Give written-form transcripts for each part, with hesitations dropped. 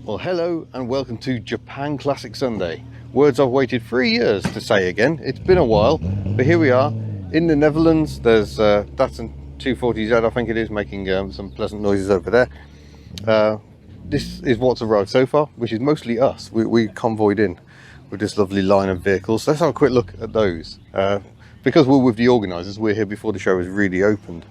Well, hello and welcome to Japan Classic Sunday. Words I've waited 3 years to say again. It's been a while, but here we are in the Netherlands. There's Datsun 240Z, I think it is, making some pleasant noises over there. This is what's arrived so far, which is mostly us. We convoyed in with this lovely line of vehicles. So let's have a quick look at those. Because we're with the organisers, we're here before the show has really opened.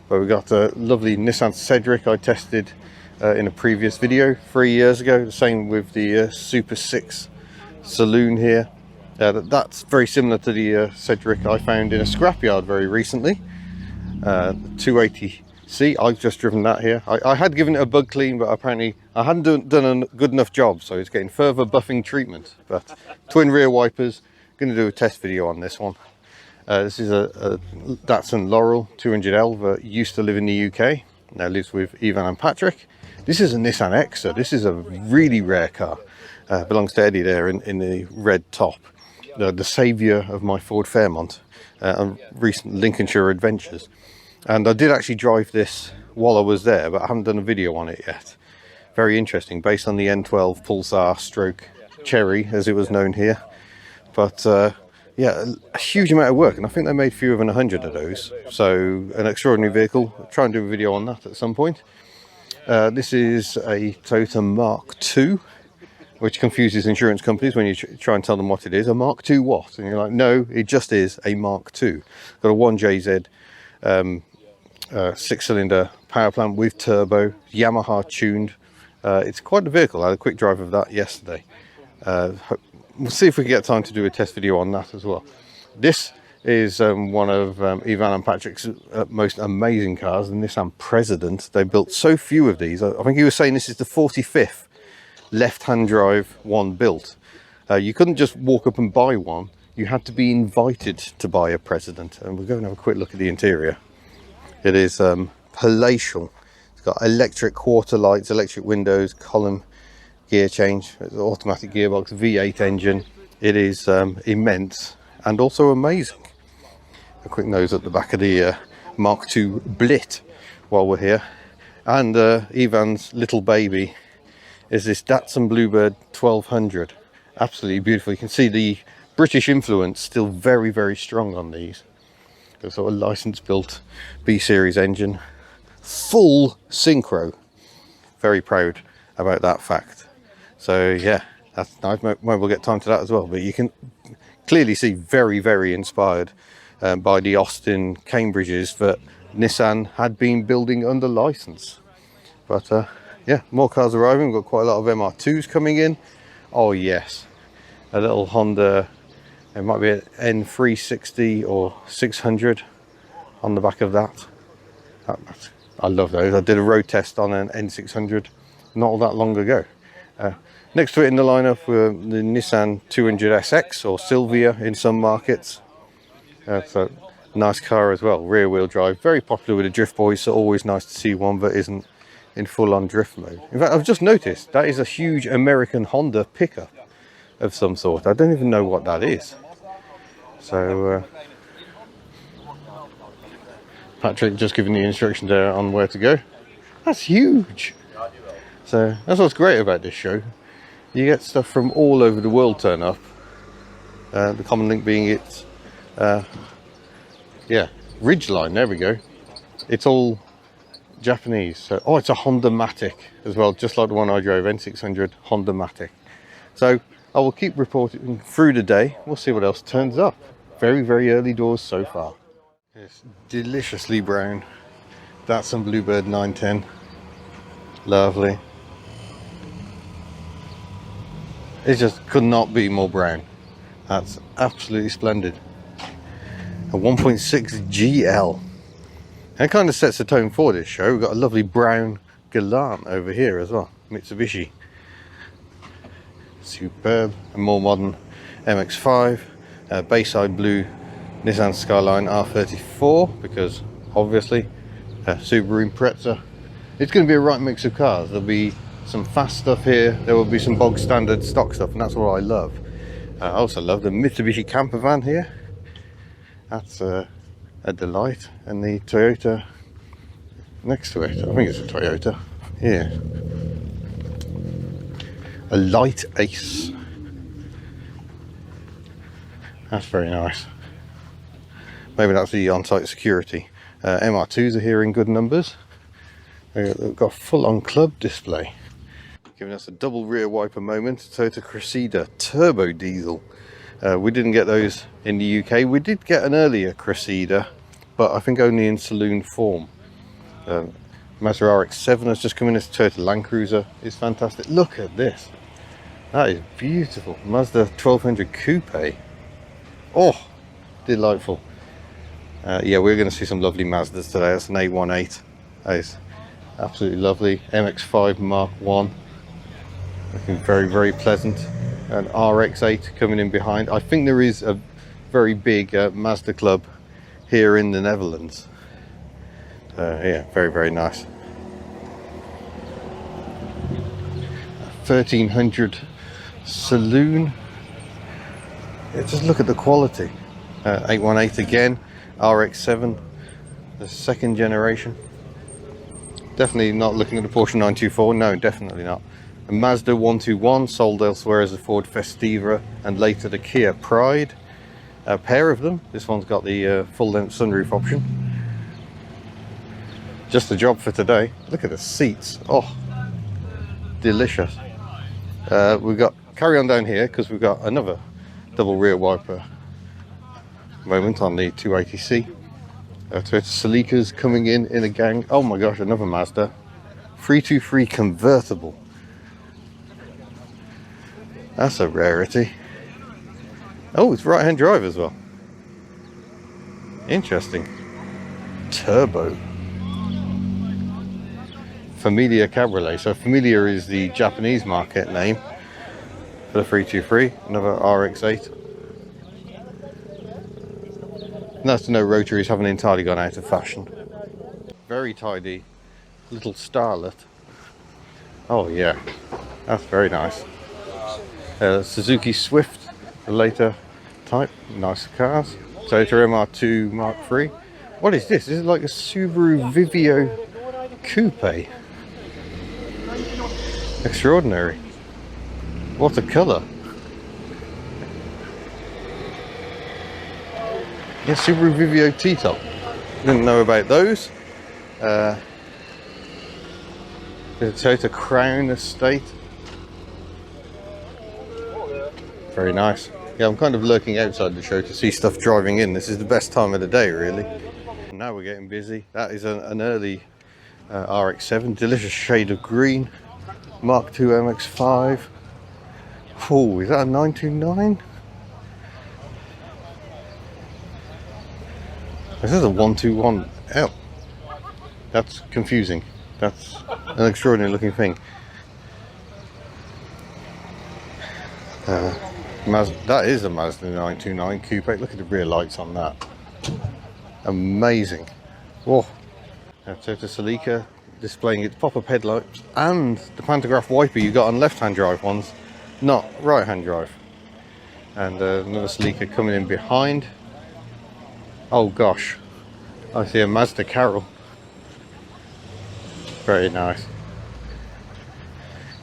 But we got a lovely Nissan Cedric I tested in a previous video 3 years ago. The same with the Super 6 Saloon here. That's very similar to the Cedric I found in a scrapyard very recently. 280C. I've just driven that here. I had given it a bug clean, but apparently I hadn't done a good enough job, so it's getting further buffing treatment. But twin rear wipers. Going to do a test video on this one. This is a Datsun Laurel 200L that used to live in the UK, now lives with Ivan and Patrick. This is a Nissan Exa. This is a really rare car. Belongs to Eddie there in the red top. The saviour of my Ford Fairmont and recent Lincolnshire adventures. And I did actually drive this while I was there, but I haven't done a video on it yet. Very interesting, based on the N12 Pulsar stroke Cherry, as it was known here. But yeah, a huge amount of work, and I think they made fewer than 100 of those. So an extraordinary vehicle. I'll try and do a video on that at some point. This is a Toyota Mark II, which confuses insurance companies when you try and tell them what it is. A Mark II what? And you're like, no, it just is a Mark II. Got a 1JZ 6-cylinder power plant with turbo, Yamaha tuned. It's quite a vehicle. I had a quick drive of that yesterday. We'll see if we can get time to do a test video on that as well. This is one of Ivan and Patrick's most amazing cars, the Nissan President. They built so few of these. I think he was saying this is the 45th left-hand drive one built. You couldn't just walk up and buy one. You had to be invited to buy a President. And we'll go and have a quick look at the interior. It is palatial. It's got electric quarter lights, electric windows, column gear change, it's an automatic gearbox, V8 engine. It is immense and also amazing. A quick nose at the back of the Mark II Blit while we're here. And Ivan's little baby is this Datsun Bluebird 1200. Absolutely beautiful. You can see the British influence still very, very strong on these. Got sort of license built B-series engine. Full synchro. Very proud about that fact. So yeah, that's nice. Maybe we'll get time to that as well. But you can clearly see very, very inspired by the Austin Cambridges that Nissan had been building under license. But yeah, more cars arriving. We've got quite a lot of MR2s coming in. Oh yes, a little Honda. It might be an N360 or 600 on the back of that. I love those. I did a road test on an N600 not all that long ago. Next to it in the lineup were the Nissan 200SX or Silvia in some markets. So nice car as well, rear wheel drive, very popular with the drift boys, so always nice to see one that isn't in full on drift mode. In fact, I've just noticed that is a huge American Honda pickup of some sort. I don't even know what that is. So Patrick just giving the instructions there on where to go. That's huge. So that's what's great about this show. You get stuff from all over the world turn up. The common link being it's yeah, Ridgeline, there we go. It's all Japanese. So, oh, it's a Honda Matic as well, just like the one I drove, N600 Honda Matic. So I will keep reporting through the day. We'll see what else turns up. Very, very early doors so far. It's deliciously brown. That's some Bluebird 910. Lovely. It just could not be more brown. That's absolutely splendid. A 1.6 GL. That kind of sets the tone for this show. We've got a lovely brown Galant over here as well. Mitsubishi. Superb. A more modern MX-5. Bayside blue Nissan Skyline R34, because obviously Subaru Impreza. It's going to be a right mix of cars. There'll be some fast stuff here. There will be some bog standard stock stuff, and that's what I love. I also love the Mitsubishi camper van here. That's a delight. And the Toyota next to it. I think it's a Toyota. Here. A light Ace. That's very nice. Maybe that's the on-site security. MR2s are here in good numbers. They've got a full-on club display. Giving us a double rear wiper moment. Toyota Cressida turbo diesel. We didn't get those in the UK. We did get an earlier Cressida, but I think only in saloon form. Mazda RX-7 has just come in. This Toyota Land Cruiser is fantastic. Look at this. That is beautiful. Mazda 1200 Coupe. Oh, delightful. Yeah, we're going to see some lovely Mazdas today. That's an 818. That is absolutely lovely. MX-5 Mark 1. Looking very, very pleasant. An RX-8 coming in behind. I think there is a very big Mazda club here in the Netherlands. Yeah, very, very nice. 1300 saloon. Yeah, just look at the quality. 818 again. RX-7, the second generation. Definitely not looking at the Porsche 924. No, definitely not. A Mazda 121 sold elsewhere as a Ford Festiva and later the Kia Pride. A pair of them. This one's got the full-length sunroof option. Just the job for today. Look at the seats. Oh, delicious. We've got carry on down here because we've got another double rear wiper moment on the 280C. Toyota Celica's coming in a gang. Oh my gosh, another Mazda 323 convertible. That's a rarity. Oh, it's right-hand drive as well. Interesting. Turbo. Familia Cabriolet. So Familia is the Japanese market name for the 323. Another RX-8. Nice to know rotaries haven't entirely gone out of fashion. Very tidy little starlet. Oh yeah, that's very nice. Suzuki Swift, the later type. Nice cars. Toyota MR2 Mark III. What is this? This is like a Subaru Vivio Coupe. Extraordinary. What a colour. Yeah, Subaru Vivio T-top. Didn't know about those. The Toyota Crown Estate. Very nice. Yeah, I'm kind of lurking outside the show to see stuff driving in. This is the best time of the day, really. Now we're getting busy. That is an early RX-7. Delicious shade of green. Mark II MX-5. Oh, is that a 929? This is a 121L. That's confusing. That's an extraordinary looking thing. That is a Mazda 929 Coupe. Look at the rear lights on that. Amazing. Whoa. Toyota Celica displaying its pop-up headlights and the pantograph wiper you got on left-hand drive ones, not right-hand drive. And another Celica coming in behind. Oh gosh, I see a Mazda Carol. Very nice.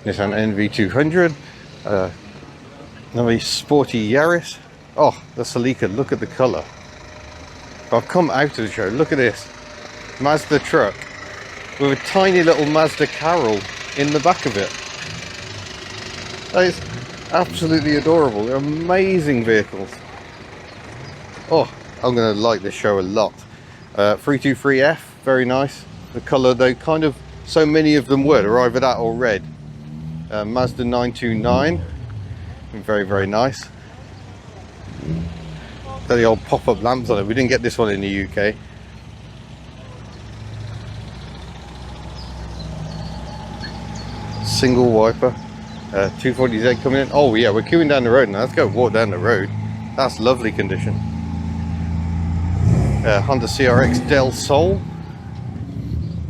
Nissan NV200. Another sporty Yaris. Oh, the Celica, look at the colour. I've come out of the show, look at this. Mazda truck with a tiny little Mazda Carol in the back of it. That is absolutely adorable. They're amazing vehicles. Oh, I'm going to like this show a lot. 323F, very nice. The colour, though, kind of, so many of them were. They're either that or red. Mazda 929, very, very nice. Got the old pop-up lamps on it. We didn't get this one in the UK. Single wiper. 240Z coming in. Oh yeah, we're queuing down the road now. Let's go walk down the road. That's lovely condition. Honda CRX Del Sol,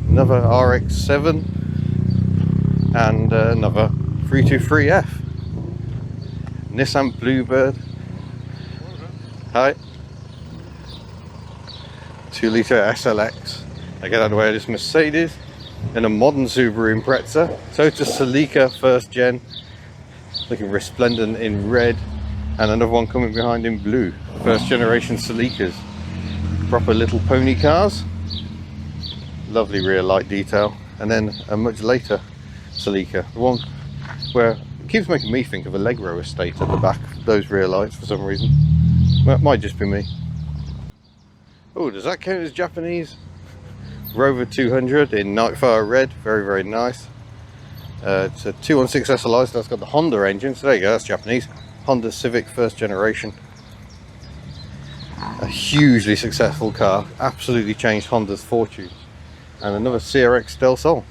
another RX-7, and another 323F. Nissan Bluebird. Hi. 2-litre SLX. I get out of the way of this Mercedes. And a modern Subaru Impreza. Toyota Celica first gen. looking resplendent in red, and another one coming behind in blue. First generation Celicas, proper little pony cars. Lovely rear light detail, and then a much later Celica, the one where it keeps making me think of a Allegro estate at the back, those rear lights for some reason. That might just be me. Oh, does that count as Japanese? Rover 200 in Nightfire red, very, very nice. It's a 216 SLI, so that's got the Honda engine, so there you go, that's Japanese. Honda Civic first generation. A hugely successful car, absolutely changed Honda's fortune. And another CRX Del Sol.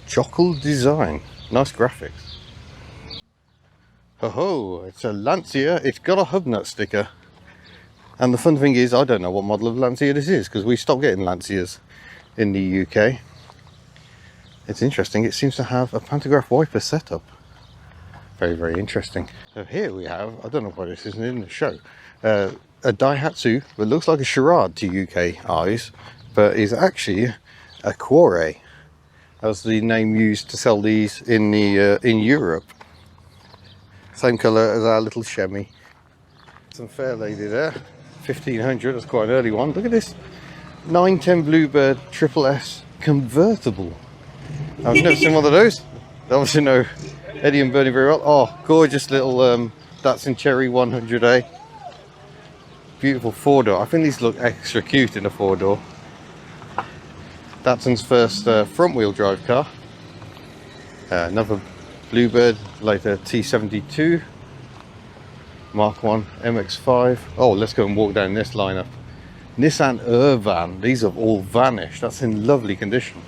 Jockle design, nice graphics. Oh, it's a Lancia, it's got a Hubnut sticker. And the fun thing is, I don't know what model of Lancia this is, because we stopped getting Lancias in the UK. It's interesting, it seems to have a pantograph wiper setup. Very, very interesting. So here we have, I don't know why this isn't in the show, a Daihatsu that looks like a charade to UK eyes, but is actually a Quarry. That's the name used to sell these in Europe. Same colour as our little Chevy. Some fair lady there, 1500, that's quite an early one. Look at this 910 Bluebird Triple S convertible. I've never seen one of those. They obviously know Eddie and Bernie very well. Oh, gorgeous little Datsun Cherry 100A. Beautiful four-door. I think these look extra cute in a four-door. Datsun's first front-wheel drive car. Another Bluebird, later T72. Mark 1 MX-5. Oh, let's go and walk down this lineup. Nissan Urvan. These have all vanished. That's in lovely condition.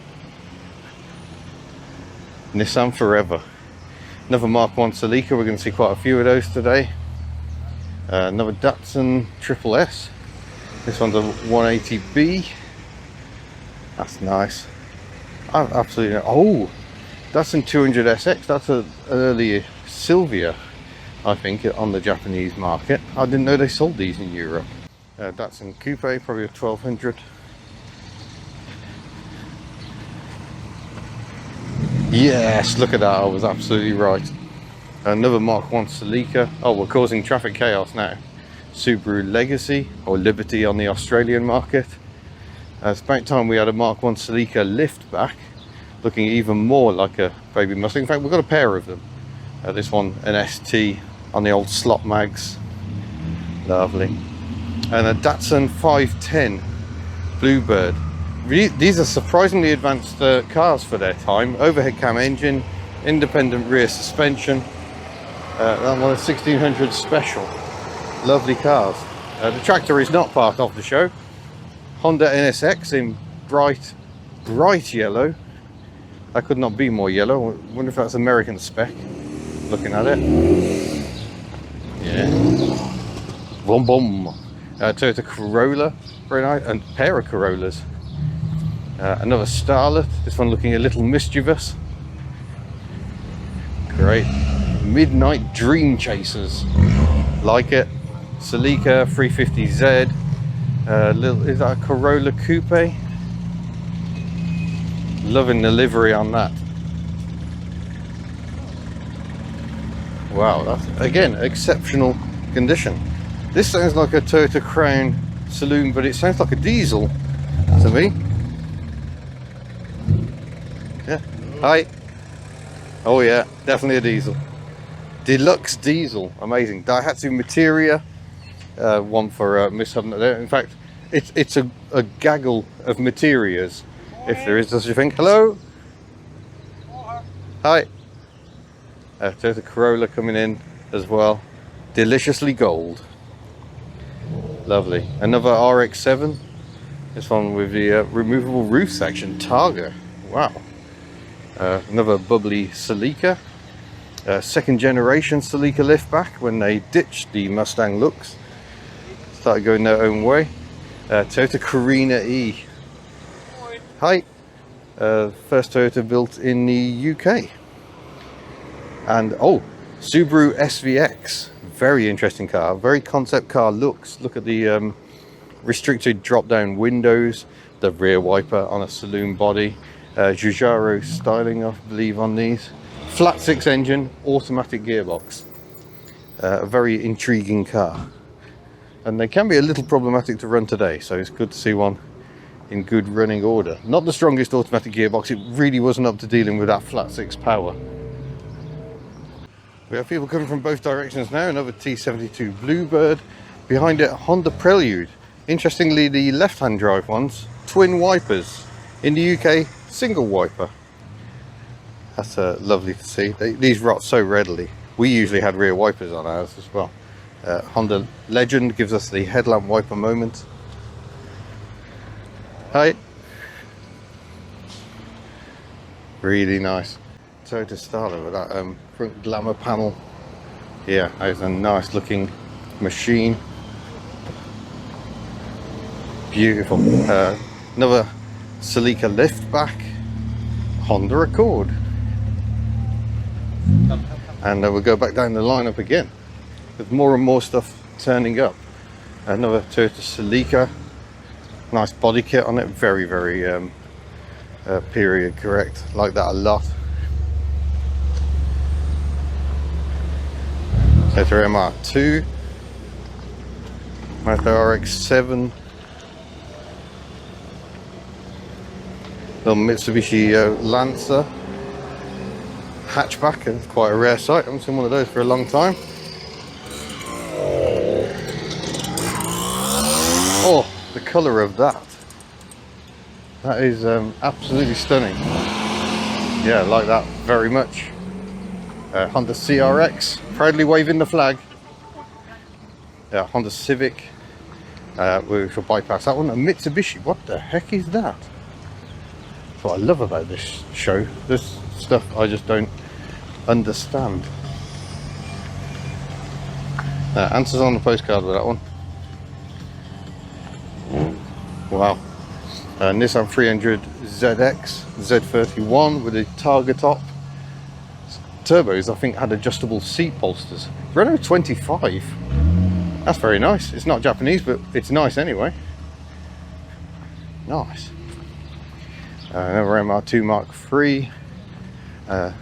Nissan Forever. Another Mark 1 Celica. We're going to see quite a few of those today. Another Datsun Triple S. This one's a 180B. That's nice. Absolutely. Oh, Datsun 200SX. That's an early Silvia, I think, on the Japanese market. I didn't know they sold these in Europe. Datsun Coupe, probably a 1200. Yes, look at that, I was absolutely right. Another Mark 1 Celica. Oh, we're causing traffic chaos now. Subaru Legacy, or Liberty on the Australian market. It's about time we had a Mark 1 Celica liftback, looking even more like a baby Mustang. In fact, we've got a pair of them. This one, an ST on the old slot mags. Lovely. And a Datsun 510 Bluebird. These are surprisingly advanced cars for their time. Overhead cam engine, independent rear suspension. That one, a 1600 Special. Lovely cars. The tractor is not part of the show. Honda NSX in bright yellow. That could not be more yellow. I wonder if that's American spec. Looking at it. Yeah. Boom boom. Toyota Corolla. Very nice. And a pair of Corollas. Another Starlet. This one looking a little mischievous. Great. Midnight Dream Chasers. Like it. Celica 350Z. Is that a Corolla Coupe? Loving the livery on that. Wow, that's again exceptional condition. This sounds like a Toyota Crown Saloon, but it sounds like a diesel to me. Yeah. Hi. Oh yeah, definitely a diesel. Deluxe diesel, amazing. Daihatsu Materia, one for Miss Hubnut there. In fact, it's a gaggle of Materias, if there is such a thing. Hello. Hi. Toyota Corolla coming in as well. Deliciously gold. Lovely. Another RX-7. This one with the removable roof section. Targa. Wow. Another bubbly Celica. Second generation Celica liftback when they ditched the Mustang looks. Started going their own way. Toyota Carina E. Hi. First Toyota built in the UK. And oh, Subaru SVX. Very interesting car. Very concept car looks. Look at the restricted drop down windows. The rear wiper on a saloon body. Giugiaro styling, I believe, on these. Flat 6 engine, automatic gearbox. A very intriguing car. And they can be a little problematic to run today, so it's good to see one in good running order. Not the strongest automatic gearbox, it really wasn't up to dealing with that flat 6 power. We have people coming from both directions now. Another T72 Bluebird. Behind it, Honda Prelude. Interestingly, the left-hand drive ones, twin wipers. In the UK, single wiper. That's lovely to see. These rot so readily. We usually had rear wipers on ours as well. Honda Legend gives us the headlamp wiper moment. Hi. Really nice. Toyota Starlet with that front glamour panel. Yeah, that's a nice looking machine. Beautiful. Another Celica liftback. Honda Accord. And we'll go back down the lineup again with more and more stuff turning up. Another Toyota Celica, nice body kit on it, very period correct, like that a lot. Toyota MR2, Mazda RX-7, little Mitsubishi Lancer. Hatchback, and it's quite a rare sight. I haven't seen one of those for a long time. Oh, the colour of that. That is absolutely stunning. Yeah, I like that very much. Honda CRX, proudly waving the flag. Yeah, Honda Civic. We shall bypass that one. A Mitsubishi, what the heck is that? That's what I love about this show. This stuff I just don't understand. Answers on the postcard with that one. Wow. Nissan 300 ZX Z31 with a Targa top. Turbos, I think, had adjustable seat bolsters. Renault 25. That's very nice. It's not Japanese, but it's nice anyway. Nice. Another MR2 Mark III.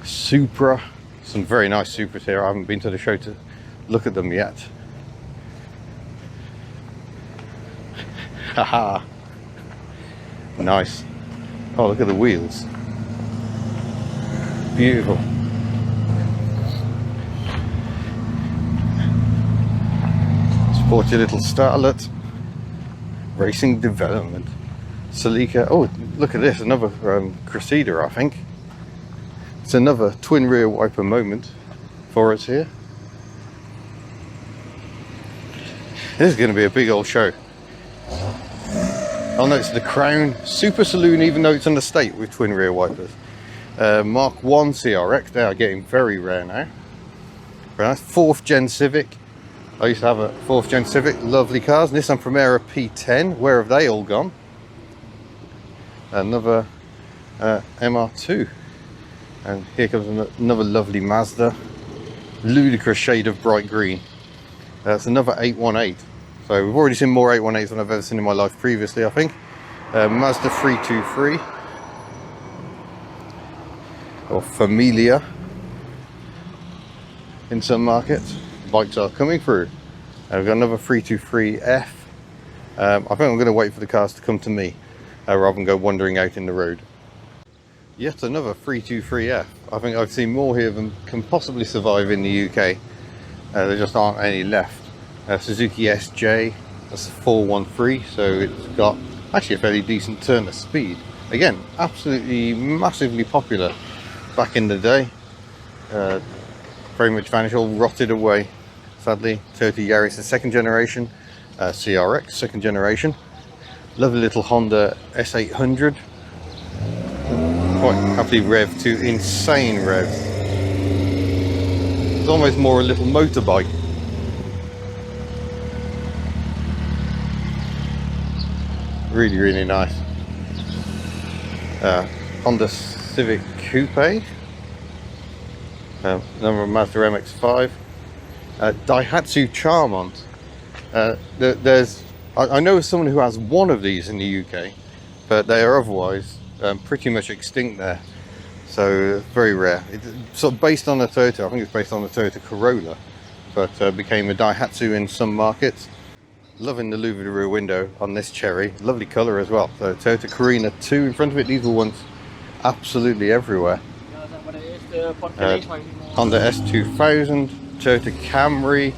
Supra, some very nice Supras here. I haven't been to the show to look at them yet. Haha, nice. Oh, look at the wheels, beautiful. Sporty little Starlet, racing development, Celica. Oh, look at this, another Cressida, I think. It's another twin rear wiper moment for us here. This is going to be a big old show. Oh no, it's the Crown Super Saloon, even though it's an estate with twin rear wipers. Mark 1 CRX, they are getting very rare now. Very nice. 4th gen Civic. I used to have a 4th gen Civic, lovely cars. Nissan Primera P10, where have they all gone? Another MR2. And here comes another lovely Mazda, ludicrous shade of bright green. That's another 818. So we've already seen more 818s than I've ever seen in my life previously, I think. Mazda 323, or Familia in some markets. Bikes are coming through. We've got another 323F. I think I'm going to wait for the cars to come to me rather than go wandering out in the road. Yet another 323F. I think I've seen more here than can possibly survive in the UK. There just aren't any left. Suzuki SJ, that's a 413, so it's got actually a fairly decent turn of speed. Again, absolutely massively popular back in the day. Very much vanished, all rotted away, sadly. Toyota Yaris, the 2nd generation. CRX, 2nd generation. Lovely little Honda S800. Quite happily revved to insane revs. It's almost more a little motorbike. Really, really nice. Honda Civic Coupe. Number of Mazda MX-5. Daihatsu Charmant. I know someone who has one of these in the UK, but they are otherwise pretty much extinct there. So very rare. It's sort of based on a Toyota. I think it's based on a Toyota Corolla, but became a Daihatsu in some markets. Loving the louvered rear window on this Cherry. Lovely colour as well. So Toyota Carina 2 in front of it. These were once absolutely everywhere. Honda S2000, Toyota Camry.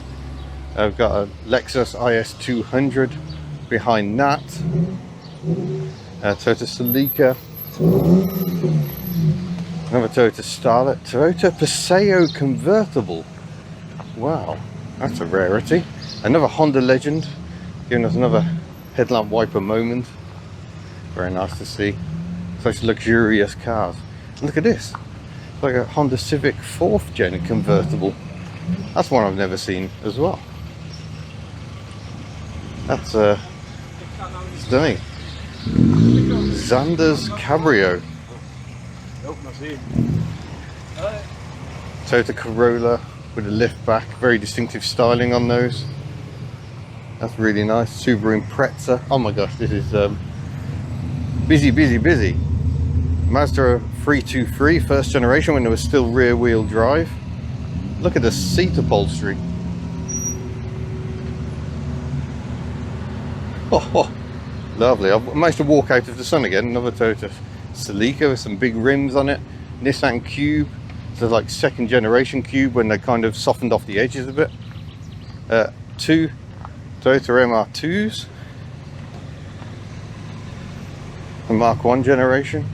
I've got a Lexus IS200 behind that. Toyota Celica. Another Toyota Starlet. Toyota Paseo convertible. Wow, that's a rarity. Another Honda Legend, giving us another headlamp wiper moment. Very nice to see. Such luxurious cars. And look at this. It's like a Honda Civic 4th gen convertible. That's one I've never seen as well. That's stunning. Xander's Cabrio. Toyota Corolla with a lift back, very distinctive styling on those. That's really nice. Subaru Impreza. Oh my gosh, this is busy. Mazda 323, first generation, when there was still rear wheel drive. Look at the seat upholstery. Oh, lovely. I've managed to walk out of the sun again. Another Toyota Celica with some big rims on it. Nissan Cube. So like second generation Cube when they kind of softened off the edges a bit. Two Toyota MR2s. A Mark 1 generation.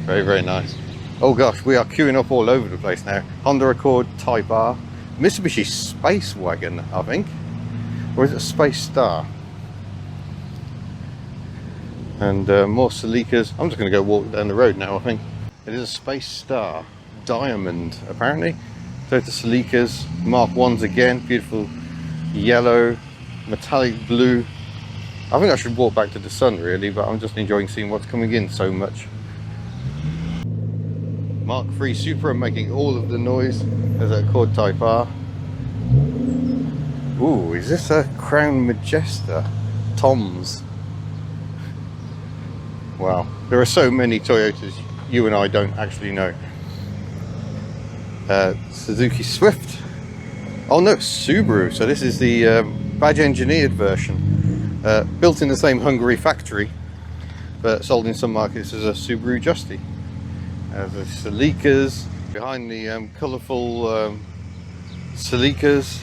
Very nice. Oh gosh, we are queuing up all over the place now. Honda Accord Type R. Mitsubishi Space Wagon, I think. Or is it a Space Star? And more Celicas. I'm just going to go walk down the road now, I think. It is a Space Star Diamond, apparently. Toyota Celicas, Mark 1s again. Beautiful yellow, metallic blue. I think I should walk back to the sun, really, but I'm just enjoying seeing what's coming in so much. Mark 3 Supra making all of the noise. There's that Accord Type R. Ooh, is this a Crown Majesta? Tom's. Wow, there are so many Toyotas you and I don't actually know. Suzuki Swift. Oh no, Subaru. So this is the badge engineered version. Built in the same Hungary factory, but sold in some markets as a Subaru Justy. The Celicas. Behind the colourful Celicas,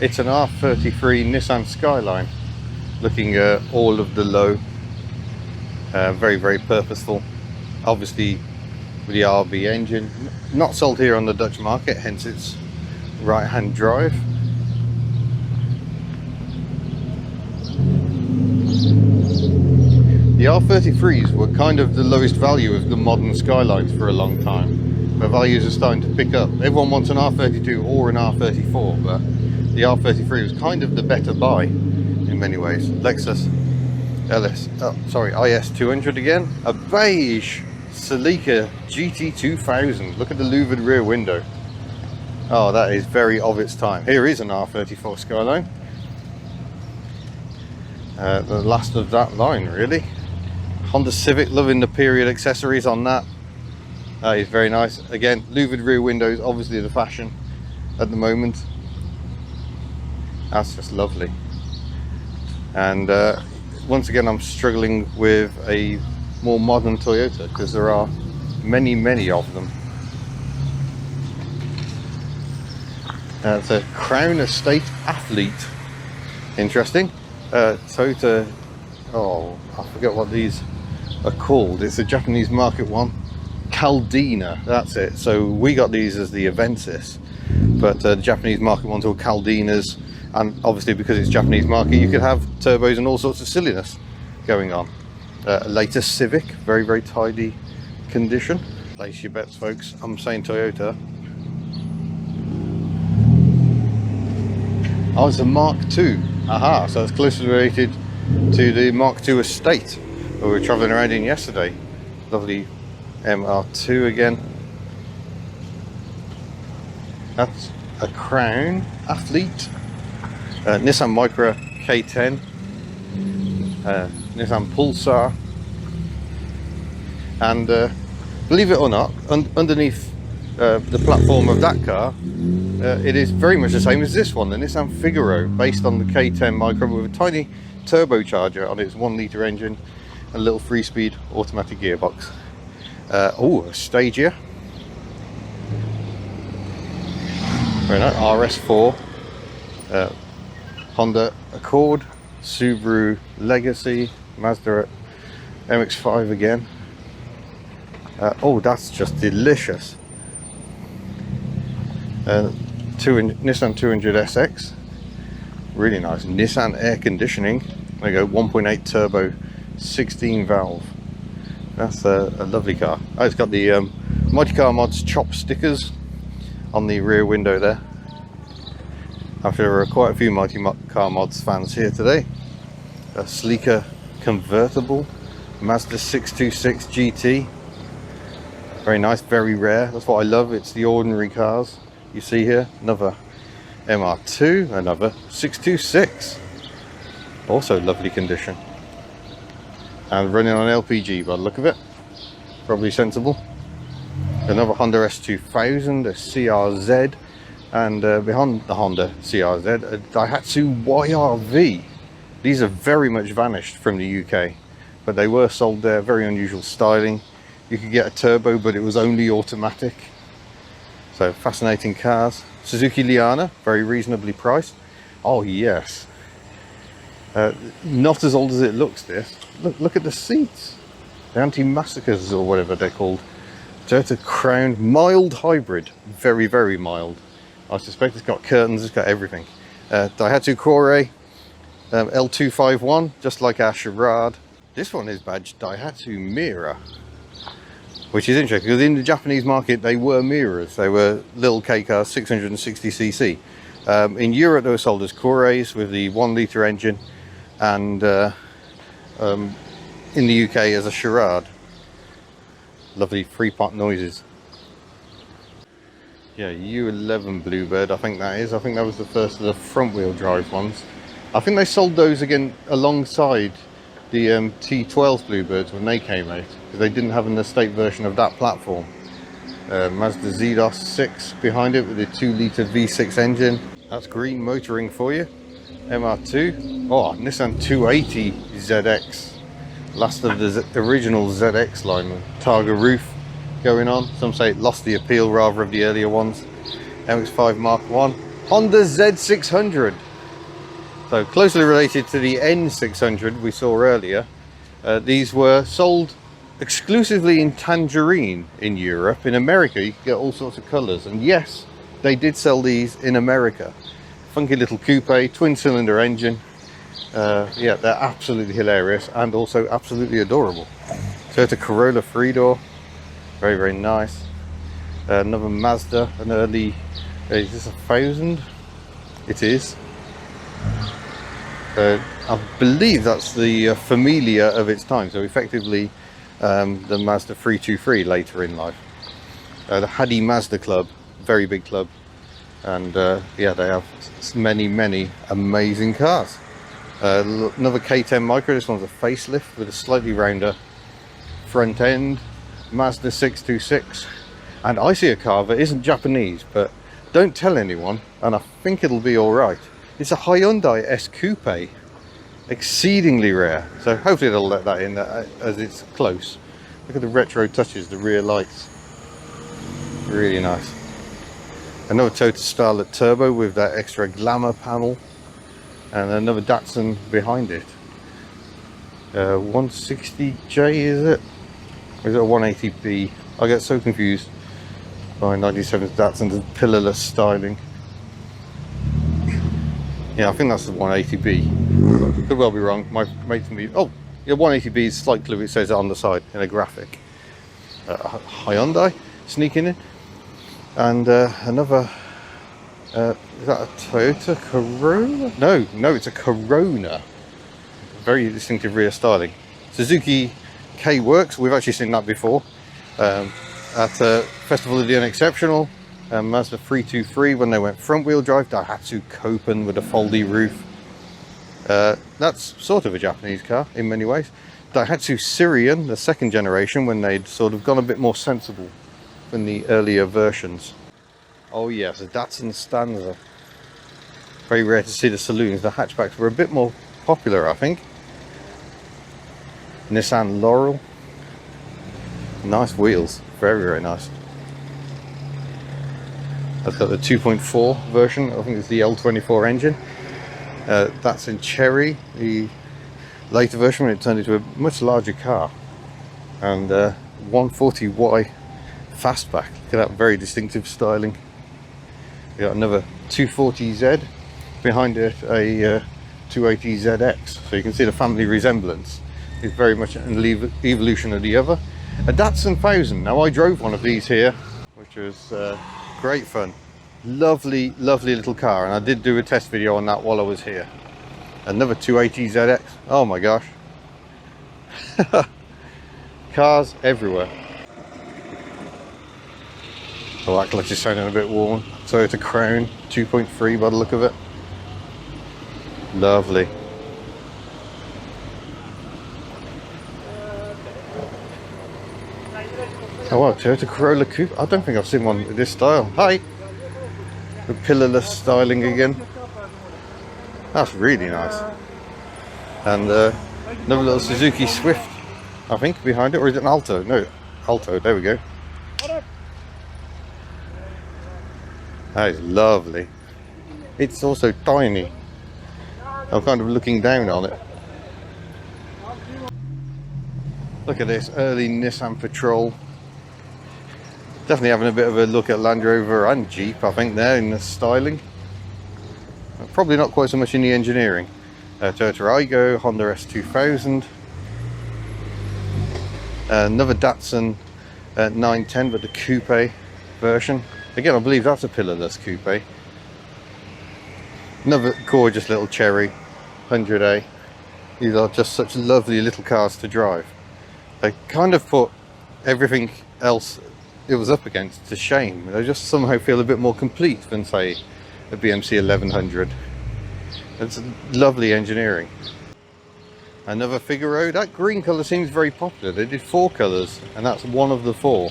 it's an R33 Nissan Skyline. Looking at all of the low. Very purposeful, obviously with the RB engine. Not sold here on the Dutch market, hence its right hand drive. The R33s were kind of the lowest value of the modern Skylines for a long time, but values are starting to pick up. Everyone wants an R32 or an R34, but the R33 was kind of the better buy in many ways. Lexus IS200 again. A beige Celica GT2000. Look at the louvered rear window. Oh, that is very of its time. Here is an R34 Skyline. The last of that line, really. Honda Civic, loving the period accessories on that. That is very nice. Again, louvered rear windows, obviously the fashion at the moment. That's just lovely. And once again, I'm struggling with a more modern Toyota because there are many of them. It's a Crown Estate Athlete. Interesting. Toyota, oh, I forget what these are called. It's a Japanese market one. Caldina, that's it. So we got these as the Avensis, but the Japanese market ones are Caldinas. And obviously, because it's Japanese market, you could have turbos and all sorts of silliness going on. Latest Civic, very tidy condition. Place your bets, folks. I'm saying Toyota. Oh, it's a Mark II. Aha, so it's closely related to the Mark II Estate that we were travelling around in yesterday. Lovely MR2 again. That's a Crown Athlete. Nissan Micra K10, Nissan Pulsar, and Believe it or not, underneath the platform of that car, it is very much the same as this one, the Nissan Figaro, based on the K10 Micro with a tiny turbocharger on its 1 litre engine and a little 3-speed automatic gearbox. Oh, a Stagia. Very nice. RS4. Honda Accord, Subaru Legacy, Mazda MX-5 again. Oh, that's just delicious. Nissan 200SX, really nice. Nissan air conditioning. There you go, 1.8 turbo, 16 valve. That's a lovely car. Oh, it's got the Mighty Car Mods chop stickers on the rear window there. After there are quite a few Mighty Car Mods fans here today. A sleeker convertible, Mazda 626 GT. Very nice, very rare. That's what I love. It's the ordinary cars you see here. Another MR2, another 626. Also lovely condition. And running on LPG by the look of it. Probably sensible. Another Honda S2000, a CRZ. And behind the Honda CRZ, a Daihatsu YRV. These are very much vanished from the UK, but they were sold there. Very unusual styling. You could get a turbo, but it was only automatic. So fascinating cars. Suzuki Liana, very reasonably priced. Oh yes, not as old as it looks. This look at the seats, the anti-massacres or whatever they're called. Toyota Crown mild hybrid, very mild. I suspect it's got curtains, it's got everything. Daihatsu Kore L251, just like our Charade. This one is badged Daihatsu Mira, which is interesting because in the Japanese market they were Miras. They were little K cars, 660cc. In Europe they were sold as Kores with the 1 litre engine, and in the UK as a Charade. Lovely 3-pot noises. Yeah, U11 Bluebird, I think that is. I think that was the first of the front wheel drive ones. I think they sold those again alongside the T12 Bluebirds when they came out, because they didn't have an estate version of that platform. Mazda ZDOS 6 behind it with a 2 litre V6 engine. That's green motoring for you. MR2. Oh, Nissan 280 ZX. Last of the original ZX line with Targa roof going on. Some say it lost the appeal rather of the earlier ones. MX-5 Mark 1. Honda Z600. So closely related to the N600 we saw earlier. These were sold exclusively in tangerine in Europe. In America you could get all sorts of colours, and yes, they did sell these in America. Funky little coupe, twin cylinder engine. Yeah, they're absolutely hilarious and also absolutely adorable. Toyota Corolla 3-door, very nice. Another Mazda, an early, is this 1000? It is. I believe that's the Familia of its time, so effectively the Mazda 323 later in life. The Hadi Mazda Club, very big club, and yeah, they have many amazing cars. Another K10 Micro, this one's a facelift with a slightly rounder front end. Mazda 626, and I see a car that isn't Japanese, but don't tell anyone and I think it'll be alright. It's a Hyundai S Coupe, exceedingly rare, so hopefully they'll let that in as it's close. Look at the retro touches, the rear lights, really nice. Another Toyota Starlet Turbo with that extra glamour panel, and another Datsun behind it. 160J is it? Or is it a 180B? I get so confused by 97's Datsun's pillarless styling. Yeah, I think that's the 180B. Could well be wrong. My mate can be. Oh, yeah, 180B is slight clue. It says it on the side in a graphic. Hyundai sneaking in, and another. Is that a Toyota Corolla? No, it's a Corona. Very distinctive rear styling. Suzuki K-Works. We've actually seen that before at Festival of the Unexceptional. Mazda 323 when they went front wheel drive. Daihatsu Copen with a foldy roof. That's sort of a Japanese car in many ways. Daihatsu Sirian, the second generation, when they'd sort of gone a bit more sensible than the earlier versions. Oh yes, a Datsun Stanza. Very rare to see the saloons. The hatchbacks were a bit more popular, I think. Nissan Laurel. Nice wheels, very, very nice. I've got the 2.4 version, I think it's the L24 engine. That's in Cherry, the later version when it turned into a much larger car. And 140Y fastback, look at that very distinctive styling. We got another 240Z, behind it a 280ZX, so you can see the family resemblance is very much an evolution of the other. A Datsun 1000, now I drove one of these here, which was great fun. Lovely, lovely little car, and I did do a test video on that while I was here. Another 280ZX, oh my gosh. Cars everywhere. Oh, that clutch is sounding a bit warm. Toyota Crown 2.3 by the look of it. Lovely. Oh wow, Toyota Corolla Coupe. I don't think I've seen one with this style. Hi! The pillarless styling again. That's really nice. And another little Suzuki Swift, I think, behind it. Or is it an Alto? No, Alto, there we go. That is lovely. It's also tiny. I'm kind of looking down on it. Look at this early Nissan Patrol. Definitely having a bit of a look at Land Rover and Jeep, I think, there in the styling. Probably not quite so much in the engineering. Toyota Aygo, Honda S2000. Another Datsun 910, but the coupe version. Again, I believe that's a pillarless coupe. Another gorgeous little Cherry 100A. These are just such lovely little cars to drive. They kind of put everything else it was up against to shame. They just somehow feel a bit more complete than, say, a BMC 1100. It's lovely engineering. Another Figaro. That green colour seems very popular. They did 4 colours, and that's one of the 4.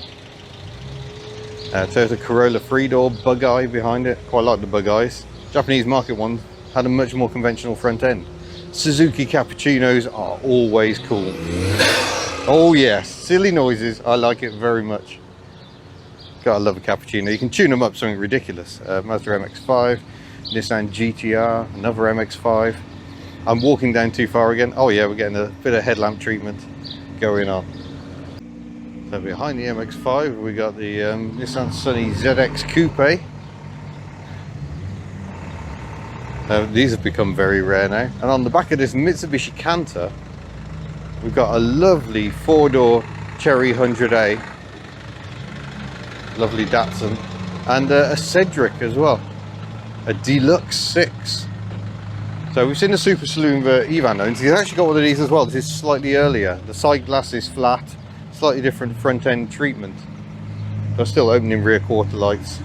Toyota Corolla 3-door bug eye behind it. Quite like the bug eyes. Japanese market one had a much more conventional front end. Suzuki Cappuccinos are always cool. Oh yes, silly noises. I like it very much. Gotta love a cappuccino. You can tune them up something ridiculous. Mazda MX-5, Nissan GTR, another MX-5. I'm walking down too far again. Oh yeah, we're getting a bit of headlamp treatment going on. So behind the MX-5 we got the Nissan Sunny ZX Coupe. These have become very rare now. And on the back of this Mitsubishi Canter we've got a lovely 4-door Cherry 100A. Lovely Datsun. And a Cedric as well. A Deluxe 6. So we've seen the Super Saloon Evan owns. He's actually got one of these as well. This is slightly earlier. The side glass is flat. Slightly different front end treatment. But still opening rear quarter lights.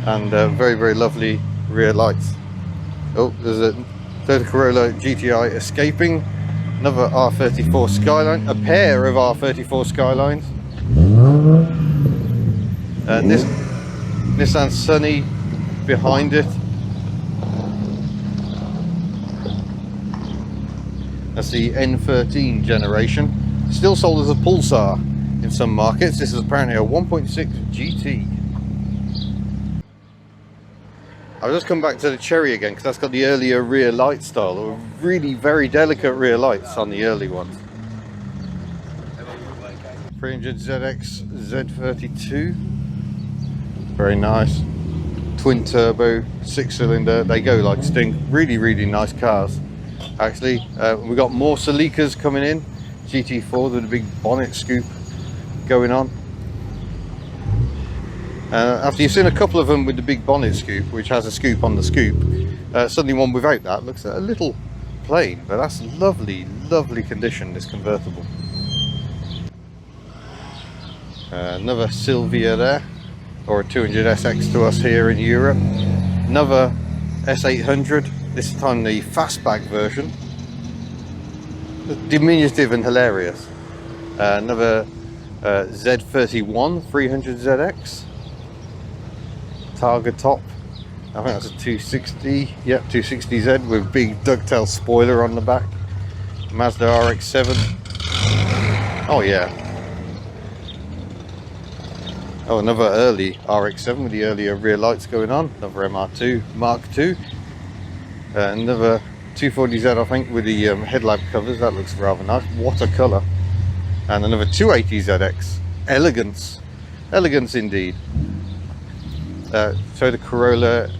And very, very lovely rear lights. Oh, there's a Toyota Corolla GTI escaping. Another R34 Skyline. A pair of R34 Skylines. This Nissan Sunny behind it. That's the N13 generation. Still sold as a Pulsar in some markets. This is apparently a 1.6 GT. I'll just come back to the Cherry again because that's got the earlier rear light style. Or really very delicate rear lights on the early ones. 300ZX Z32. Very nice. Twin turbo, 6-cylinder. They go like stink. Really, really nice cars. Actually, we've got more Celicas coming in. GT4 with a big bonnet scoop going on. After you've seen a couple of them with the big bonnet scoop, which has a scoop on the scoop, suddenly one without that looks a little plain, but that's lovely, lovely condition, this convertible. Another Silvia there, or a 200SX to us here in Europe. Another S800, this time the fastback version. diminutive and hilarious. Another Z31 300ZX. Targa top. I think that's a 260. Yep, 260Z with big dovetail spoiler on the back. Mazda RX-7. Oh yeah. Oh, another early RX-7 with the earlier rear lights going on. Another MR2 Mark II. Another 240Z, I think, with the headlamp covers. That looks rather nice. What a colour. And another 280ZX. Elegance. Elegance indeed. So the Corolla.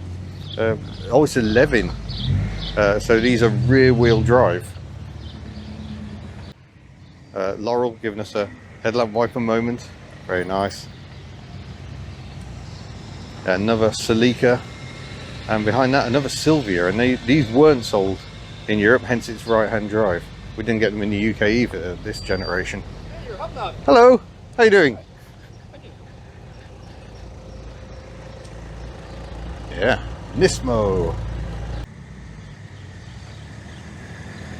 Oh, it's 11. So these are rear wheel drive. Laurel giving us a headlamp wiper moment. Very nice. Another Celica. And behind that, another Silvia. And these weren't sold in Europe, hence it's right-hand drive. We didn't get them in the UK either, this generation. Hey, you're Hubnut. Hello, how you doing? Yeah, Nismo.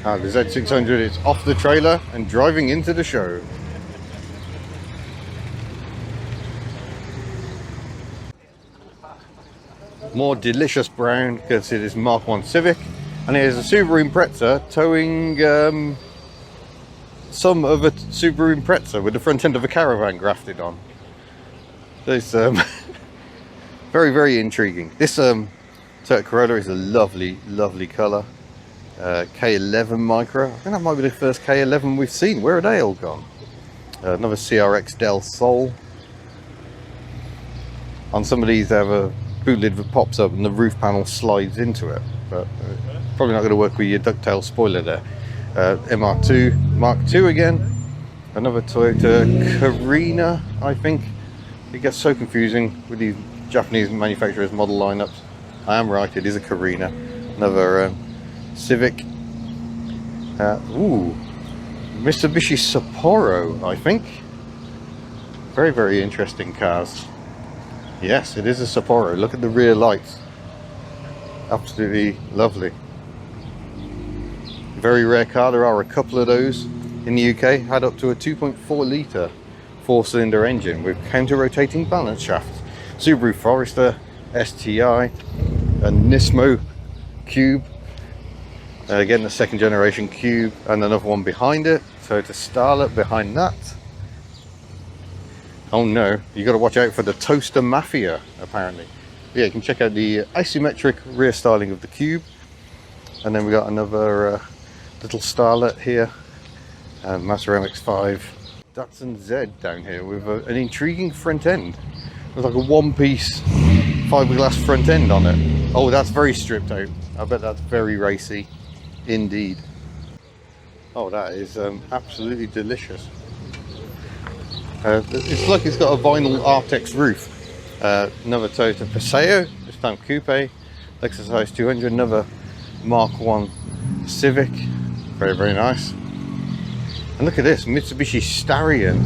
The Z600 is off the trailer and driving into the show. More delicious brown, courtesy of this Mark I Civic. And here's a Subaru Impreza towing some of a Subaru Impreza with the front end of a Caravan grafted on. It's very, very intriguing. This Toyota Corolla is a lovely, lovely colour. K11 Micro. I think that might be the first K11 we've seen. Where are they all gone? Another CRX Del Sol. On some of these they have a boot lid that pops up and the roof panel slides into it, but probably not going to work with your ducktail spoiler there. MR2 Mark II again. Another Toyota Carina, I think. It gets so confusing with these Japanese manufacturers' model lineups. I am right, it is a Carina. Another Civic. Ooh, Mitsubishi Sapporo, I think. Very, very interesting cars. Yes, it is a Sapporo. Look at the rear lights. Absolutely lovely. Very rare car. There are a couple of those in the UK. Had up to a 2.4 litre 4-cylinder engine with counter-rotating balance shafts. Subaru Forester, STI, a Nismo Cube. Again, the second generation Cube, and another one behind it. So it's a Starlet behind that. Oh no, you got to watch out for the Toaster Mafia, apparently. Yeah, you can check out the isometric rear styling of the Cube. And then we got another little Starlet here. Mazda MX-5. Datsun Z down here with an intriguing front end. With like a one-piece fiberglass front end on it. Oh, that's very stripped out. I bet that's very racy indeed. Oh, that is absolutely delicious. It's like it's got a vinyl Artex roof. Another Toyota Paseo, this time coupe. Lexus IS 200, another Mark I Civic. Very, very nice. And look at this, Mitsubishi Starion.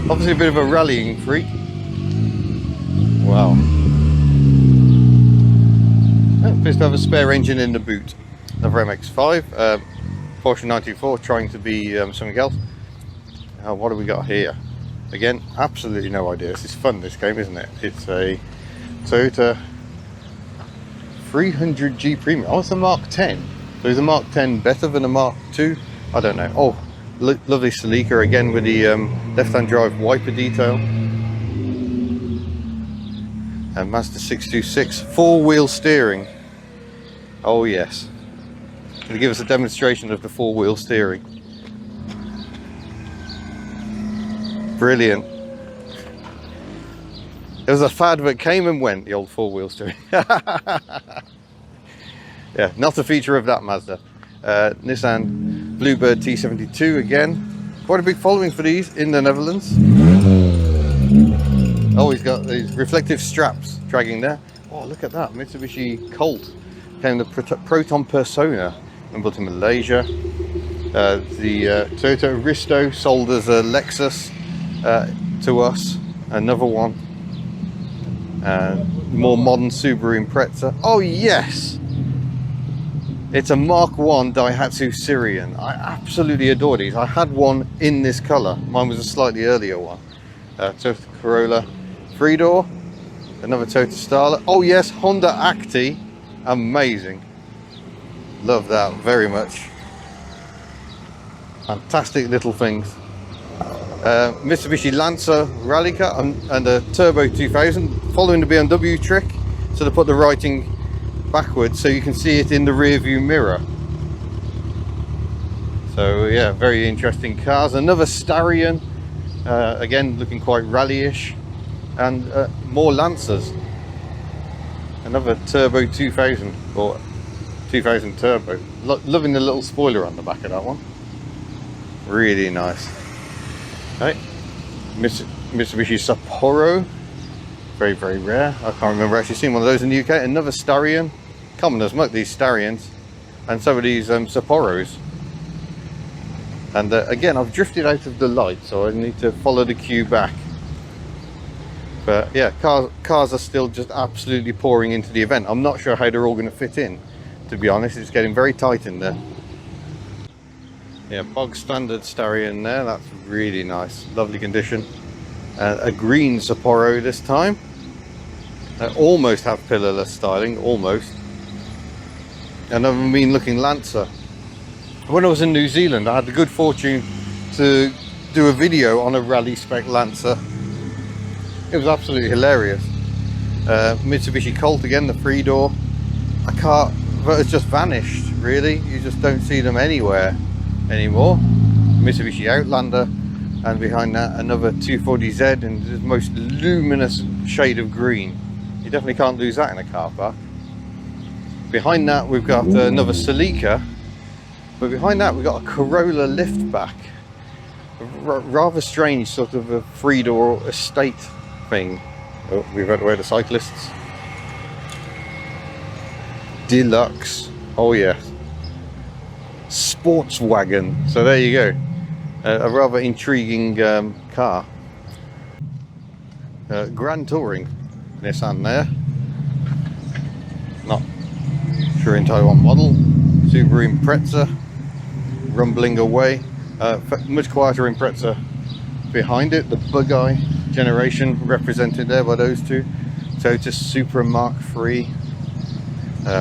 Obviously a bit of a rallying freak. Wow. Appears to have a spare engine in the boot. Another MX-5. Porsche 924 trying to be something else. What do we got here? Again, absolutely no idea. This is fun, this game, isn't it? It's a Toyota 300G Premium. Oh, it's a Mark 10. So is a Mark 10 better than a Mark 2? I don't know. Oh, lovely Celica again with the left-hand drive wiper detail. And Mazda 626 four-wheel steering. Oh yes. Going to give us a demonstration of the four-wheel steering. Brilliant. It was a fad that came and went, the old four-wheel steering. Yeah, not a feature of that Mazda. Nissan Bluebird T72 again. Quite a big following for these in the Netherlands. Oh, he's got these reflective straps dragging there. Oh, look at that. Mitsubishi Colt came the Proton Persona and built in Malaysia. The Toyota Aristo sold as a Lexus to us. Another one. More modern Subaru Impreza. Oh, yes! It's a Mark 1 Daihatsu Syrian. I absolutely adore these. I had one in this colour. Mine was a slightly earlier one. Toyota Corolla 3-door. Another Toyota Starlet. Oh yes, Honda Acti. Amazing. Love that very much. Fantastic little things. Mitsubishi Lancer Rally Car and a Turbo 2000, following the BMW trick. So they put the writing backwards so you can see it in the rear view mirror. So yeah, very interesting cars. Another Starion, again looking quite rally-ish, and more Lancers. Another Turbo 2000 or 2000 Turbo. Loving the little spoiler on the back of that one. Really nice. Okay. Mitsubishi Sapporo. Very, very rare. I can't remember actually seeing one of those in the UK. Another Starion. Common as much, these Starions. And some of these Sapporos. And again, I've drifted out of the light, so I need to follow the queue back. But yeah, cars are still just absolutely pouring into the event. I'm not sure how they're all going to fit in, to be honest. It's getting very tight in there. Yeah, bog standard Starion there. That's really nice. Lovely condition. A green Sapporo this time. Almost have pillarless styling, almost. Another mean looking Lancer. When I was in New Zealand, I had the good fortune to do a video on a rally spec Lancer. It was absolutely hilarious. Mitsubishi Colt again, the 3-door. A car that has just vanished, really. You just don't see them anywhere anymore. Mitsubishi Outlander, and behind that another 240Z in the most luminous shade of green. You definitely can't lose that in a car park. Behind that we've got another Celica, but behind that we've got a Corolla liftback. Rather strange sort of a 3-door estate thing. Oh, we've had away the cyclists. Deluxe. Oh yes. Sports wagon. So there you go. A rather intriguing car. Grand Touring Nissan there. Not sure entirely what model. Subaru Impreza rumbling away. Much quieter Impreza behind it. The Bug-Eye generation represented there by those two. Toyota Supra Mark III.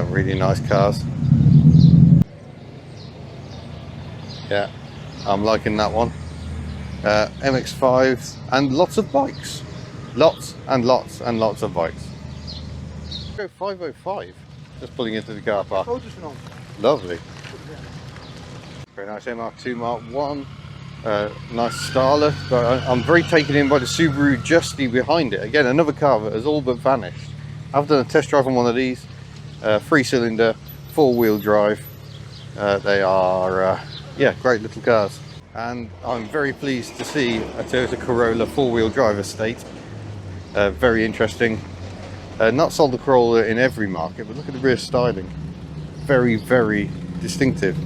Really nice cars. Yeah, I'm liking that one. MX-5s and lots of bikes. Lots and lots and lots of bikes. Go 505. Just pulling into the car park. Lovely. Very nice MR2 Mark 1. Nice Starlet. But I'm very taken in by the Subaru Justy behind it. Again, another car that has all but vanished. I've done a test drive on one of these. 3-cylinder, 4-wheel drive. They are yeah, great little cars. And I'm very pleased to see a Toyota Corolla 4-wheel drive estate. Very interesting. Not sold the Corolla in every market, but look at the rear styling. Very, very distinctive.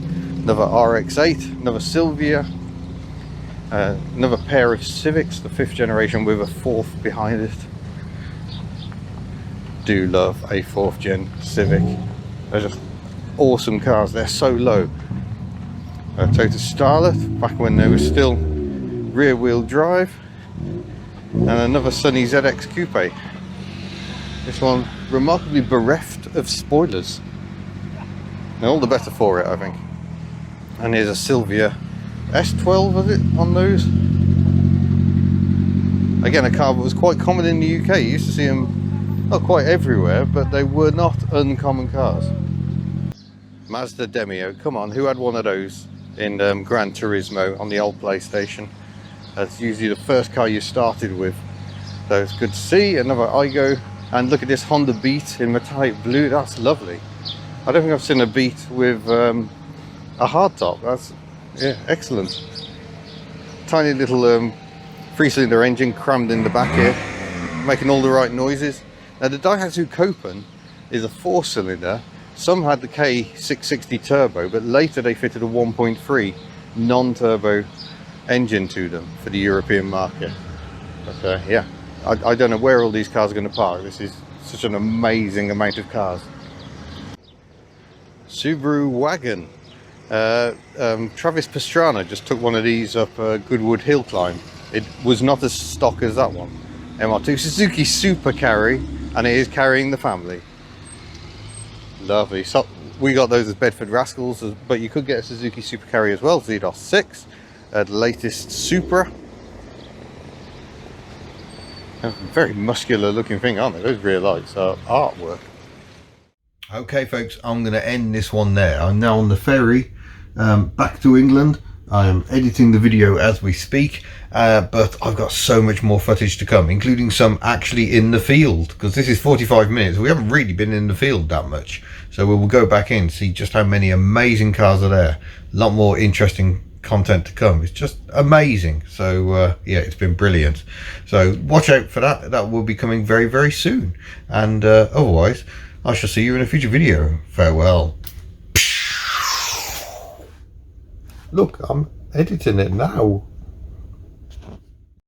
Another RX-8, another Silvia, another pair of Civics, the 5th generation with a 4th behind it. Do love a 4th gen Civic. They're just awesome cars. They're so low. Toyota Starlet, back when they were still rear wheel drive. And another Sunny ZX Coupe. This one remarkably bereft of spoilers. Now, all the better for it, I think. And here's a Silvia S12, was it, on those? Again, a car that was quite common in the UK. You used to see them not quite everywhere, but they were not uncommon cars. Mazda Demio, come on, who had one of those in Gran Turismo on the old PlayStation? That's usually the first car you started with. So it's good to see. Another Igo. And look at this Honda Beat in metallic blue. That's lovely. I don't think I've seen a Beat with a hardtop. That's, yeah, excellent. Tiny little 3-cylinder engine crammed in the back here, making all the right noises. Now the Daihatsu Copen is a 4-cylinder. Some had the K660 turbo, but later they fitted a 1.3 non-turbo engine to them for the European market. But yeah, I don't know where all these cars are going to park. This is such an amazing amount of cars. Subaru wagon. Travis Pastrana just took one of these up Goodwood Hill climb. It was not as stock as that one. MR2 Suzuki Super Carry, and it is carrying the family. Lovely. So we got those as Bedford Rascals, but you could get a Suzuki Super Carry as well. ZDOS 6, the latest Supra. Very muscular looking thing, aren't they? Those rear lights are artwork. Okay folks, I'm going to end this one there. I'm now on the ferry back to England. I am editing the video as we speak, but I've got so much more footage to come, including some actually in the field, because this is 45 minutes. We haven't really been in the field that much, so we will go back in, see just how many amazing cars are there. A lot more interesting content to come. It's just amazing. So yeah, it's been brilliant. So watch out for that. That will be coming very, very soon. And otherwise, I shall see you in a future video. Farewell. Look, I'm editing it now.